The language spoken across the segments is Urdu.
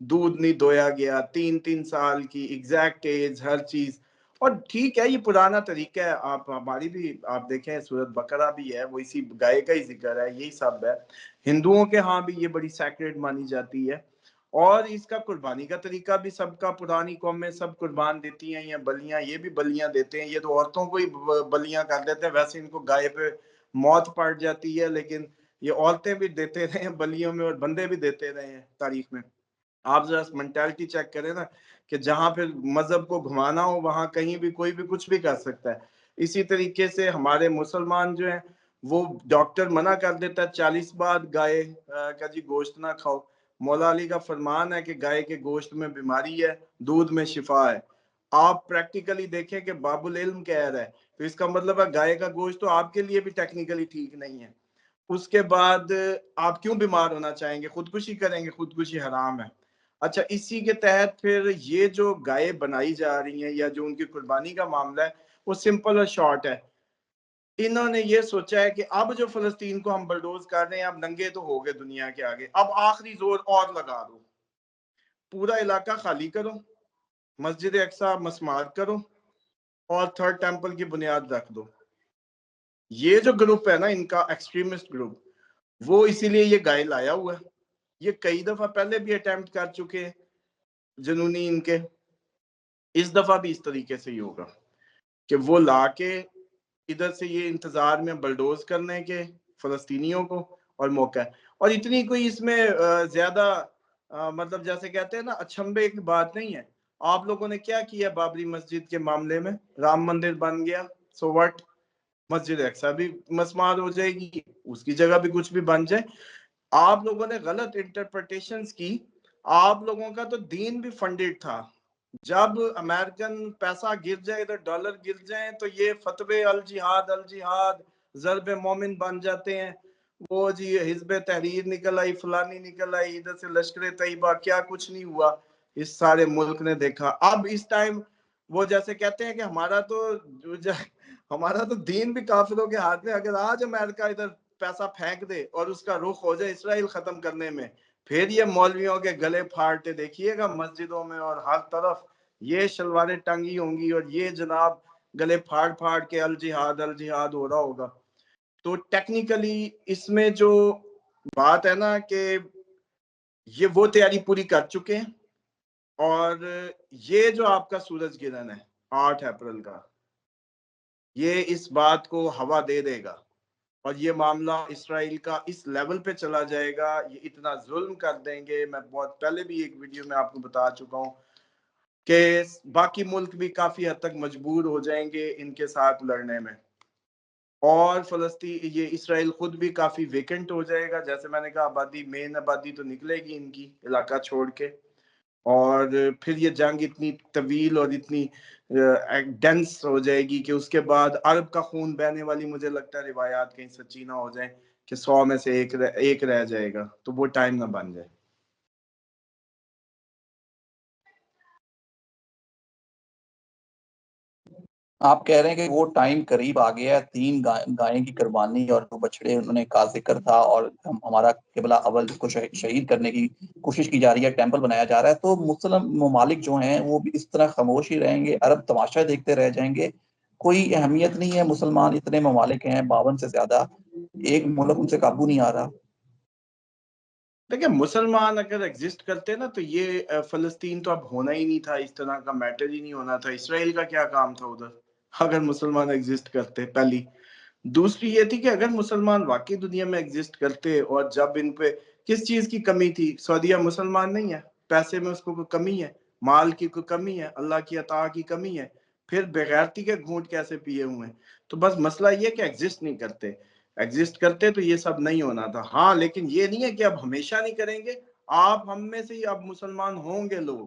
دودھ نہیں دویا گیا، 3 سال کی ایگزیکٹ ایج، ہر چیز. اور ٹھیک ہے یہ پرانا طریقہ ہے، آپ ہماری بھی آپ دیکھیں سورۃ بقرہ بھی ہے، وہ اسی گائے کا ہی ذکر ہے، یہی سب ہے. ہندوؤں کے ہاں بھی یہ بڑی سیکریڈ مانی جاتی ہے. اور اس کا قربانی کا طریقہ بھی سب کا، پرانی قوم میں سب قربان دیتی ہیں یا بلیاں، یہ بھی بلیاں دیتے ہیں. یہ تو عورتوں کو ہی بلیاں کر دیتے ہیں، ویسے ان کو گائے پہ موت پڑ جاتی ہے، لیکن یہ عورتیں بھی دیتے رہے ہیں بلیوں میں اور بندے بھی دیتے رہے ہیں تاریخ میں. آپ ذرا مینٹالٹی چیک کریں نا کہ جہاں پھر مذہب کو گھمانا ہو وہاں کہیں بھی کوئی بھی کچھ بھی کر سکتا ہے. اسی طریقے سے ہمارے مسلمان جو ہیں وہ ڈاکٹر منع کر دیتا ہے 40 بعد گائے کا جی گوشت نہ کھاؤ. مولا علی کا فرمان ہے کہ گائے کے گوشت میں بیماری ہے، دودھ میں شفا ہے. آپ پریکٹیکلی دیکھیں کہ باب العلم کہہ رہا ہے، تو اس کا مطلب ہے گائے کا گوشت تو آپ کے لیے بھی ٹیکنیکلی ٹھیک نہیں ہے. اس کے بعد آپ کیوں بیمار ہونا چاہیں گے؟ خودکشی کریں گے، خودکشی حرام ہے. اچھا اسی کے تحت پھر یہ جو گائے بنائی جا رہی ہیں یا جو ان کی قربانی کا معاملہ ہے وہ سمپل اور شارٹ ہے. انہوں نے یہ سوچا ہے کہ اب جو فلسطین کو ہم بلڈوز کر رہے ہیں، اب ننگے تو ہو گئے دنیا کے آگے، اب آخری زور اور لگا دو، پورا علاقہ خالی کرو، مسجد اقصی مسمار کرو اور تھرڈ ٹیمپل کی بنیاد رکھ دو. یہ جو گروپ ہے نا ان کا ایکسٹریمسٹ گروپ، وہ اسی لیے یہ گائے لایا ہوا ہے. یہ کئی دفعہ پہلے بھی اٹیمپٹ کر چکے جنونی ان کے، اس دفعہ بھی اس طریقے سے ہی ہوگا کہ وہ لا کے ادھر سے یہ انتظار میں بلڈوز کرنے کے فلسطینیوں کو اور موقع ہے. اور اتنی کوئی اس میں زیادہ مطلب جیسے کہتے ہیں نا اچھمبے کی بات نہیں ہے. آپ لوگوں نے کیا کیا بابری مسجد کے معاملے میں؟ رام مندر بن گیا، سو واٹ؟ مسجد اقصی بھی مسمار ہو جائے گی، اس کی جگہ بھی کچھ بھی بن جائے. آپ لوگوں نے غلط انٹرپریٹیشنز کی. آپ لوگوں کا تو دین بھی فنڈڈ تھا. جب امریکن پیسہ گر جائے ادھر ڈالر گر جائیں تو یہ فتوے الجہاد الجہاد ضرب مومن بن جاتے ہیں. وہ جی حزب تحریر نکل آئی، فلانی نکل آئی، ادھر سے لشکر طیبہ، کیا کچھ نہیں ہوا اس سارے ملک نے دیکھا. اب اس ٹائم وہ جیسے کہتے ہیں کہ ہمارا تو دین بھی کافروں کے ہاتھ میں. اگر آج امریکہ ادھر پیسہ پھینک دے اور اس کا رخ ہو جائے اسرائیل ختم کرنے میں، پھر یہ مولویوں کے گلے پھاڑتے دیکھیے گا مسجدوں میں اور ہر طرف یہ شلواریں ٹنگی ہوں گی اور یہ جناب گلے پھاڑ پھاڑ کے الجہاد الجہاد ہو رہا ہوگا. تو ٹیکنیکلی اس میں جو بات ہے نا کہ یہ وہ تیاری پوری کر چکے ہیں. اور یہ جو آپ کا سورج گرہن ہے 8 اپریل کا، یہ اس بات کو ہوا دے دے گا اور یہ معاملہ اسرائیل کا اس لیول پہ چلا جائے گا. یہ اتنا ظلم کر دیں گے. میں بہت پہلے بھی ایک ویڈیو میں آپ کو بتا چکا ہوں کہ باقی ملک بھی کافی حد تک مجبور ہو جائیں گے ان کے ساتھ لڑنے میں. اور فلسطین یہ اسرائیل خود بھی کافی ویکنٹ ہو جائے گا. جیسے میں نے کہا آبادی، مین آبادی تو نکلے گی ان کی علاقہ چھوڑ کے. اور پھر یہ جنگ اتنی طویل اور اتنی ڈینس ہو جائے گی کہ اس کے بعد عرب کا خون بہنے والی مجھے لگتا ہے روایات کہیں سچی نہ ہو جائیں کہ 100 میں سے ایک رہ جائے گا، تو وہ ٹائم نہ بن جائے. آپ کہہ رہے ہیں کہ وہ ٹائم قریب آ گیا ہے، 3 گائیں کی قربانی اور 2 بچڑے انہوں نے کا ذکر تھا، اور ہمارا قبلہ اول کو شہید کرنے کی کوشش کی جا رہی ہے، ٹیمپل بنایا جا رہا ہے. تو مسلم ممالک جو ہیں وہ بھی اس طرح خاموش ہی رہیں گے؟ عرب تماشا دیکھتے رہ جائیں گے؟ کوئی اہمیت نہیں ہے؟ مسلمان اتنے ممالک ہیں 52 سے زیادہ، ایک ملک ان سے قابو نہیں آ رہا. دیکھیں مسلمان اگر ایگزسٹ کرتے نا تو یہ فلسطین تو اب ہونا ہی نہیں تھا، اس طرح کا میٹر ہی نہیں ہونا تھا. اسرائیل کا کیا کام تھا ادھر اگر مسلمان ایگزسٹ کرتے؟ پہلی. دوسری یہ تھی کہ اگر مسلمان واقعی دنیا میں ایگزسٹ کرتے اور جب ان پہ کس چیز کی کمی تھی؟ سعودیہ مسلمان نہیں ہے، پیسے میں اس کو کوئی کمی ہے، مال کی کوئی کمی ہے، اللہ کی عطا کی کمی ہے، پھر بغیرتی کے گھونٹ کیسے پیے ہوئے ہیں؟ تو بس مسئلہ یہ کہ ایگزسٹ نہیں کرتے. ایگزسٹ کرتے تو یہ سب نہیں ہونا تھا. ہاں لیکن یہ نہیں ہے کہ اب ہمیشہ نہیں کریں گے. آپ ہم میں سے ہی اب مسلمان ہوں گے لوگ،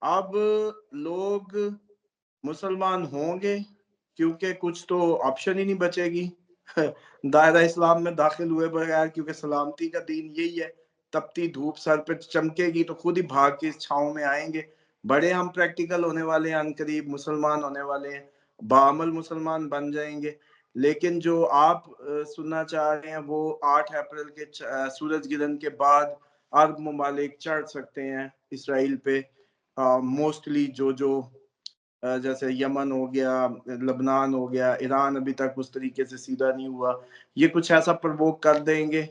اب لوگ مسلمان ہوں گے کیونکہ کچھ تو آپشن ہی نہیں بچے گی دائرہ اسلام میں داخل ہوئے بغیر، کیونکہ سلامتی کا دین یہی ہے. تپتی دھوپ سر پہ چمکے گی تو خود ہی بھاگ کے اس چھاؤں میں آئیں گے. بڑے ہم پریکٹیکل ہونے والے ہیں، عنقریب مسلمان ہونے والے ہیں، بعمل مسلمان بن جائیں گے. لیکن جو آپ سننا چاہ رہے ہیں وہ 8 اپریل کے سورج گرہن کے بعد عرب ممالک چڑھ سکتے ہیں اسرائیل پہ، موسٹلی جو جیسے یمن ہو گیا، لبنان ہو گیا، ایران ابھی تک اس طریقے سے سیدھا نہیں ہوا، یہ کچھ ایسا پرووک کر دیں گے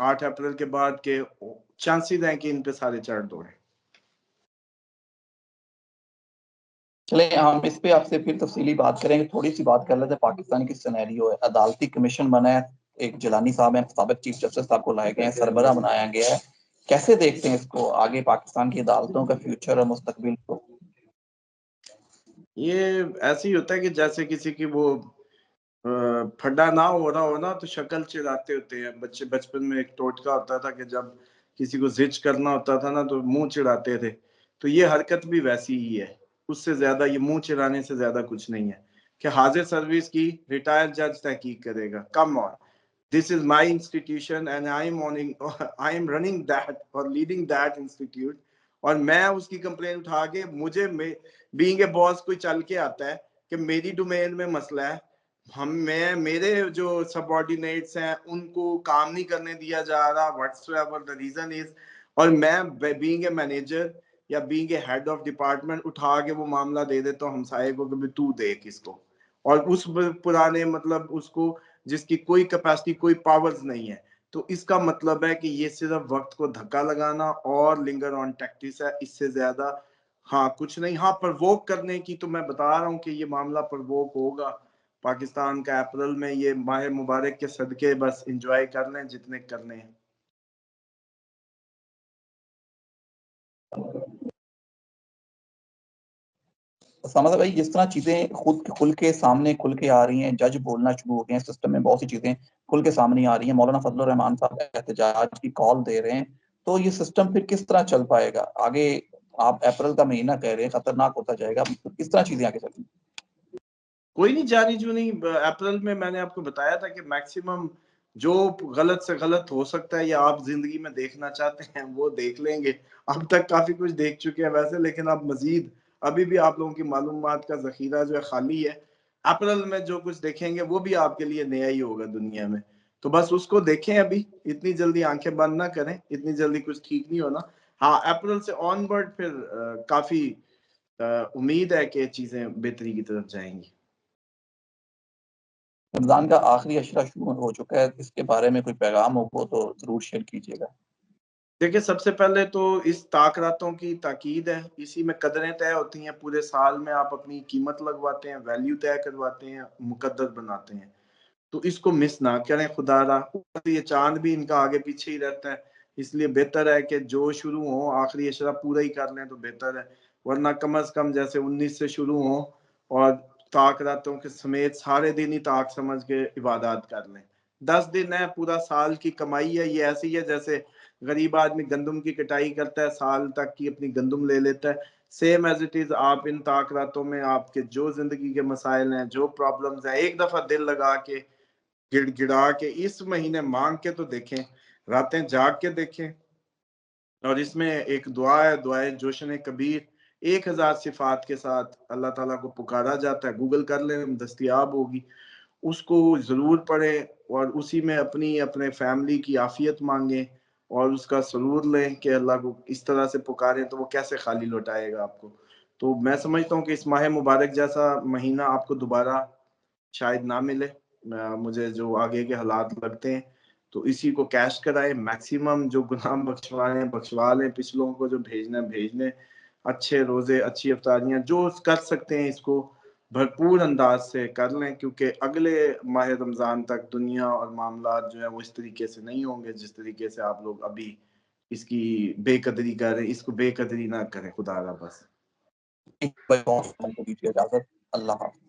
8 اپریل کے بعد کہ چانسز ہیں کہ ان پہ سارے چڑھ دوڑیں۔ چلیں ہم اس پہ آپ سے پھر تفصیلی بات کریں گے، تھوڑی سی بات کر لیتے ہیں پاکستان کی سینیریو ہے، عدالتی کمیشن بنا ہے، ایک جیلانی صاحب ہیں، سابق چیف جسٹس صاحب کو لائے گئے ہیں، سربراہ بنایا گیا ہے، کیسے دیکھتے ہیں اس کو آگے پاکستان کی عدالتوں کا فیوچر اور مستقبل کو؟ یہ ایسے ہی ہوتا ہے کہ جیسے کسی کی وہ پھڈا نہ ہو رہا ہو نا تو شکل چڑھاتے ہوتے ہیں بچے، بچپن میں ایک ٹوٹکا ہوتا تھا کہ جب کسی کو زچ کرنا ہوتا تھا نا تو منہ چڑھاتے تھے، تو یہ حرکت بھی ویسی ہی ہے، اس سے زیادہ یہ منہ چڑھانے سے زیادہ کچھ نہیں ہے کہ حاضر سروس کی ریٹائر جج تحقیق کرے گا، کم آن this is my institution and I am running that or leading that institute، اور میں اس کی کمپلین اٹھا کے مجھے بینگ اے باس کوئی چل کے آتا ہے کہ میری ڈومین میں مسئلہ ہے، میرے جو سب آرڈینیٹس ہیں ان کو کام نہیں کرنے دیا جا رہا whatsoever the reason is، اور میں بینگ اے مینیجر یا being a head of department اٹھا کے وہ معاملہ دے دیتا ہوں ہمسائے کو کہ تو دیکھ اس کو، اور اس پرانے مطلب اس کو جس کی کوئی کیپیسٹی کوئی پاورز نہیں ہے، تو اس کا مطلب ہے کہ یہ صرف وقت کو دھکا لگانا اور لنگر آن ٹیکٹکس ہے، اس سے زیادہ ہاں کچھ نہیں۔ ہاں پرووک کرنے کی تو میں بتا رہا ہوں کہ یہ معاملہ پرووک ہوگا پاکستان کا اپریل میں، یہ ماہ مبارک کے صدقے بس انجوائے کر لیں جتنے کرنے ہیں۔ سمجھ بھائی جس طرح چیزیں خود کھل کے سامنے کھل کے آ رہی ہیں، جج بولنا شروع ہو گئے ہیں، سسٹم میں بہت سی چیزیں کھل کے سامنے آ رہی ہیں، مولانا فضل الرحمان صاحب احتجاج کی کال دے رہے ہیں، تو یہ سسٹم پھر کس طرح چل پائے گا آگے؟ آپ اپریل کا مہینہ کہہ رہے ہیں خطرناک ہوتا جائے گا، کس طرح چیزیں آگے چلیں؟ کوئی نہیں جاری جو نہیں، اپریل میں میں نے آپ کو بتایا تھا کہ میکسیمم جو غلط سے غلط ہو سکتا ہے یا آپ زندگی میں دیکھنا چاہتے ہیں وہ دیکھ لیں گے، اب تک کافی کچھ دیکھ چکے ہیں ویسے، لیکن اب مزید ابھی بھی آپ لوگوں کی معلومات کا ذخیرہ جو ہے خالی ہے، اپریل میں جو کچھ دیکھیں گے وہ بھی آپ کے لیے نیا ہی ہوگا دنیا میں، تو بس اس کو دیکھیں، ابھی اتنی جلدی آنکھیں بند نہ کریں، اتنی جلدی کچھ ٹھیک نہیں ہونا۔ ہاں اپریل سے آن ورڈ پھر کافی امید ہے کہ چیزیں بہتری کی طرف جائیں گی۔ رمضان کا آخری عشرہ شروع ہو چکا ہے، اس کے بارے میں کوئی پیغام ہو تو ضرور شیئر کیجیے گا۔ دیکھیں سب سے پہلے تو اس طاق راتوں کی تاکید ہے، اسی میں قدریں طے ہوتی ہیں، پورے سال میں آپ اپنی قیمت لگواتے ہیں، ویلیو طے کرواتے ہیں، مقدر بناتے ہیں، تو اس کو مس نہ کریں خدا را۔ یہ چاند بھی ان کا آگے پیچھے ہی رہتا ہے، اس لیے بہتر ہے کہ جو شروع ہو آخری عشرہ پورا ہی کر لیں تو بہتر ہے، ورنہ کم از کم جیسے 19 سے شروع ہو اور طاق راتوں کے سمیت سارے دن ہی طاق سمجھ کے عبادات کر لیں۔ 10 دن ہے، پورا سال کی کمائی ہے، یہ ایسی ہے جیسے غریب آدمی گندم کی کٹائی کرتا ہے، سال تک کی اپنی گندم لے لیتا ہے، سیم ایز اٹ از آپ ان طاق راتوں میں آپ کے جو زندگی کے مسائل ہیں، جو پرابلمز ہیں، ایک دفعہ دل لگا کے گڑ گڑا کے اس مہینے مانگ کے تو دیکھیں، راتیں جاگ کے دیکھیں، اور اس میں ایک دعا ہے، دعائے جوشن کبیر، 1000 صفات کے ساتھ اللہ تعالیٰ کو پکارا جاتا ہے، گوگل کر لیں دستیاب ہوگی، اس کو ضرور پڑھیں اور اسی میں اپنے فیملی کی عافیت مانگیں اور اس کا سرور لیں کہ اللہ کو اس طرح سے پکاریں تو وہ کیسے خالی لوٹائے گا آپ کو۔ تو میں سمجھتا ہوں کہ اس ماہ مبارک جیسا مہینہ آپ کو دوبارہ شاید نہ ملے، مجھے جو آگے کے حالات لگتے ہیں، تو اسی کو کیش کرائیں، میکسیمم جو گناہ بخشوا لیں، پچھلوں کو جو بھیجنا بھیج لیں، اچھے روزے، اچھی افطاریاں جو کر سکتے ہیں اس کو بھرپور انداز سے کر لیں، کیونکہ اگلے ماہ رمضان تک دنیا اور معاملات جو ہے وہ اس طریقے سے نہیں ہوں گے جس طریقے سے آپ لوگ ابھی اس کی بے قدری کر رہے ہیں، اس کو بے قدری نہ کریں خدا را بس۔ اجازت، اللہ حافظ۔